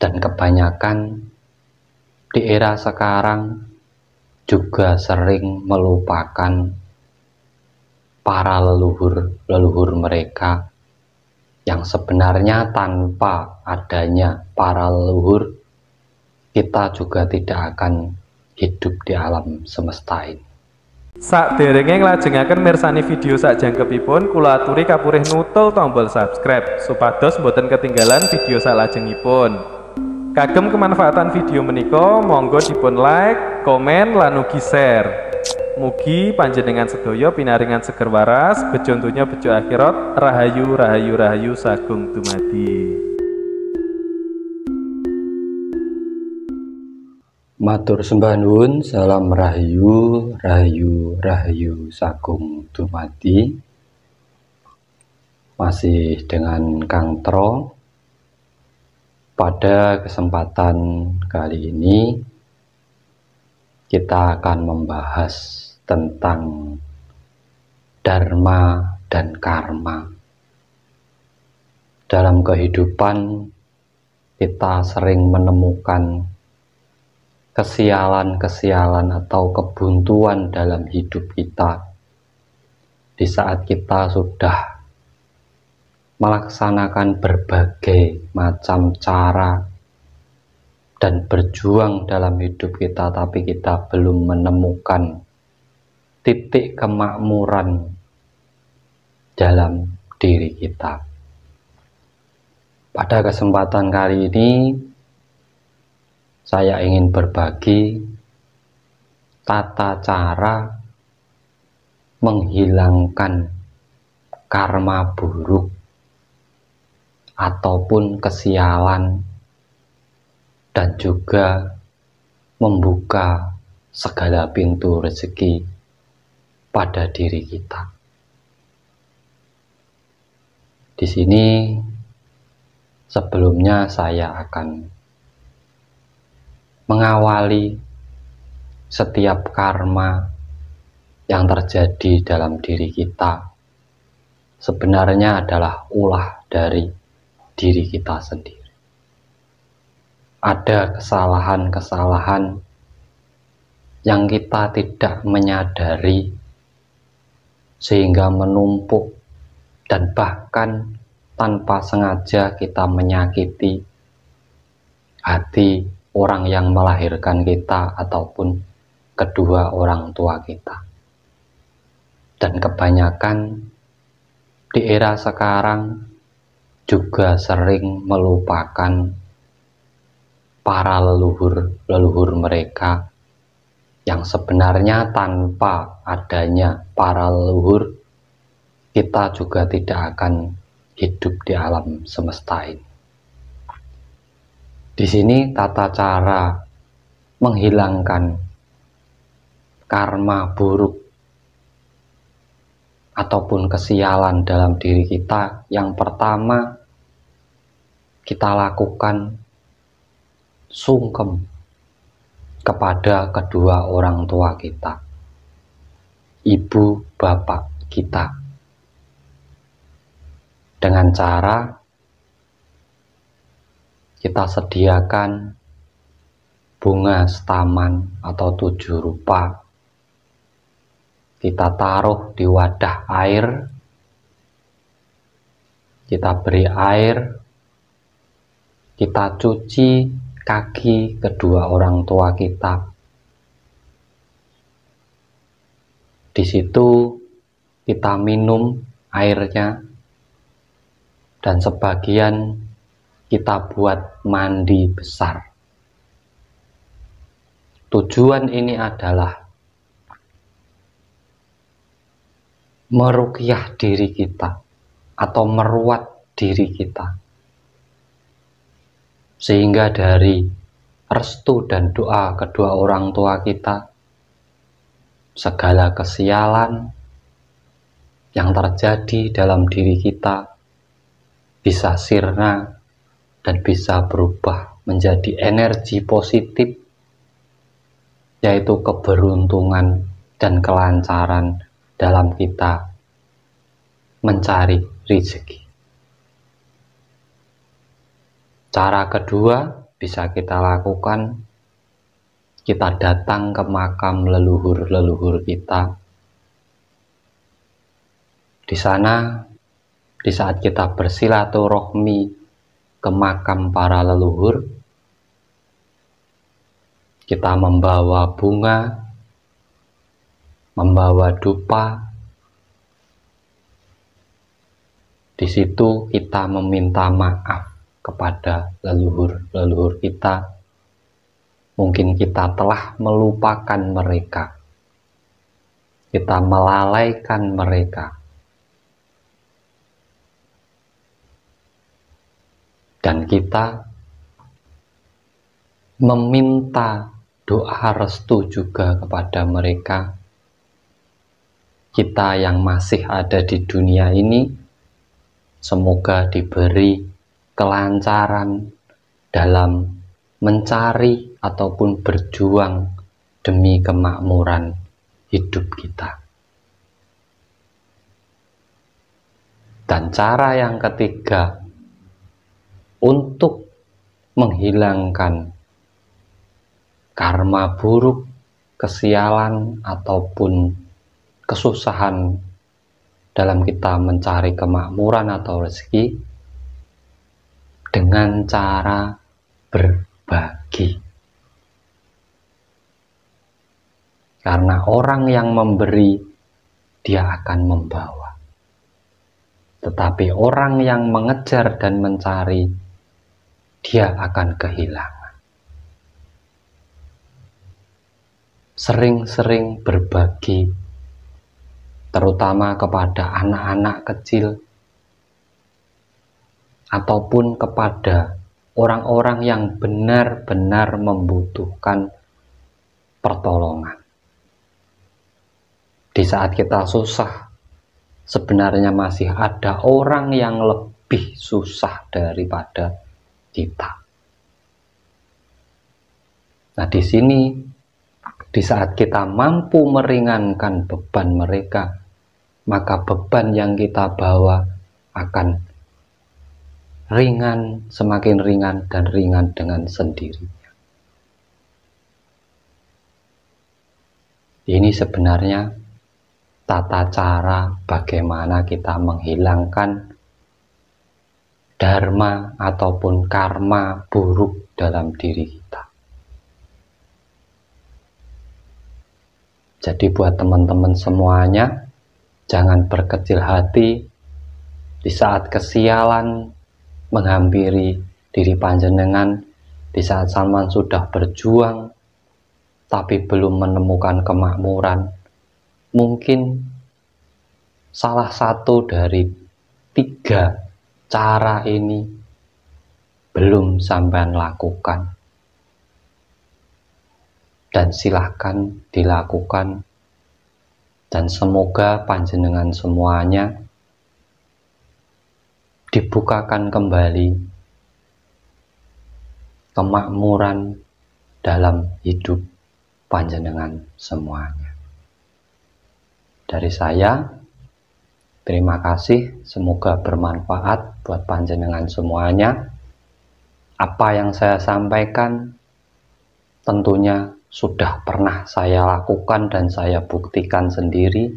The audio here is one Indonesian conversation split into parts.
Dan kebanyakan di era sekarang juga sering melupakan para leluhur mereka yang sebenarnya tanpa adanya para leluhur kita juga tidak akan hidup di alam semesta ini. Sakderenge nglajengaken mirsani video sakjangkepipun, kula aturi kapurih nutul tombol subscribe supados boten ketinggalan video salajengipun. Kagem kemanfaatan video menika monggo dipun like, komen lan ugi share. Mugi panjenengan sedaya pinaringan seger waras, bejo donya bejo akhirat, rahayu rahayu rahayu sagung dumadi. Matur sembah nuwun, salam rahayu rahayu rahayu sagung dumadi. Masih dengan Kang Tro. Pada kesempatan kali ini kita akan membahas tentang dharma dan karma. Dalam kehidupan kita sering menemukan kesialan-kesialan atau kebuntuan dalam hidup kita di saat kita sudah melaksanakan berbagai macam cara dan berjuang dalam hidup kita, tapi kita belum menemukan titik kemakmuran dalam diri kita. Pada kesempatan kali ini saya ingin berbagi tata cara menghilangkan karma buruk ataupun kesialan dan juga membuka segala pintu rezeki pada diri kita. Di sini sebelumnya saya akan mengawali setiap karma yang terjadi dalam diri kita sebenarnya adalah ulah dari diri kita sendiri. Ada kesalahan-kesalahan yang kita tidak menyadari sehingga menumpuk dan bahkan tanpa sengaja kita menyakiti hati orang yang melahirkan kita ataupun kedua orang tua kita. Dan kebanyakan di era sekarang juga sering melupakan para leluhur mereka yang sebenarnya tanpa adanya para leluhur kita juga tidak akan hidup di alam semesta ini. Di sini tata cara menghilangkan karma buruk ataupun kesialan dalam diri kita, yang pertama kita lakukan sungkem kepada kedua orang tua kita, ibu bapak kita, dengan cara kita sediakan bunga setaman atau 7 rupa, kita taruh di wadah air, kita beri air, kita cuci kaki kedua orang tua kita. Di situ kita minum airnya dan sebagian kita buat mandi besar. Tujuan ini adalah meruqyah diri kita atau meruat diri kita, sehingga dari restu dan doa kedua orang tua kita, segala kesialan yang terjadi dalam diri kita bisa sirna dan bisa berubah menjadi energi positif, yaitu keberuntungan dan kelancaran dalam kita mencari rezeki. Cara kedua bisa kita lakukan, kita datang ke makam leluhur-leluhur kita. Di sana, di saat kita bersilaturahmi ke makam para leluhur, kita membawa bunga, membawa dupa. Di situ kita meminta maaf kepada leluhur-leluhur kita. Mungkin kita telah melupakan mereka, kita melalaikan mereka, dan kita meminta doa restu juga kepada mereka. Kita yang masih ada di dunia ini, semoga diberi kelancaran dalam mencari ataupun berjuang demi kemakmuran hidup kita. Dan cara yang ketiga, untuk menghilangkan karma buruk, kesialan, ataupun kesusahan dalam kita mencari kemakmuran atau rezeki, dengan cara berbagi. Karena orang yang memberi, dia akan membawa. Tetapi orang yang mengejar dan mencari, dia akan kehilangan. Sering-sering berbagi, terutama kepada anak-anak kecil, ataupun kepada orang-orang yang benar-benar membutuhkan pertolongan. Di saat kita susah, sebenarnya masih ada orang yang lebih susah daripada kita. Nah, di sini, di saat kita mampu meringankan beban mereka, maka beban yang kita bawa akan ringan, semakin ringan dan ringan dengan sendirinya. Ini sebenarnya tata cara bagaimana kita menghilangkan dharma ataupun karma buruk dalam diri kita. Jadi buat teman-teman semuanya, jangan berkecil hati di saat kesialan menghampiri diri panjenengan, di saat sampean sudah berjuang tapi belum menemukan kemakmuran. Mungkin salah satu dari 3 cara ini belum sampean lakukan. Dan silahkan dilakukan, dan semoga panjenengan semuanya dibukakan kembali kemakmuran dalam hidup panjenengan semuanya. Dari saya, terima kasih, semoga bermanfaat buat panjenengan semuanya. Apa yang saya sampaikan tentunya sudah pernah saya lakukan dan saya buktikan sendiri,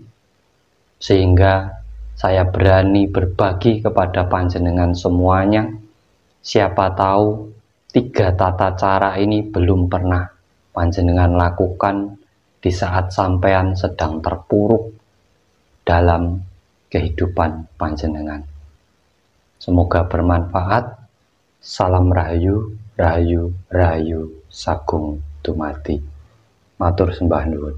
sehingga saya berani berbagi kepada panjenengan semuanya. Siapa tahu 3 tata cara ini belum pernah panjenengan lakukan di saat sampean sedang terpuruk dalam kehidupan panjenengan. Semoga bermanfaat. Salam rahayu, rahayu, rahayu, sagung dumadi. Matur sembah nuwun.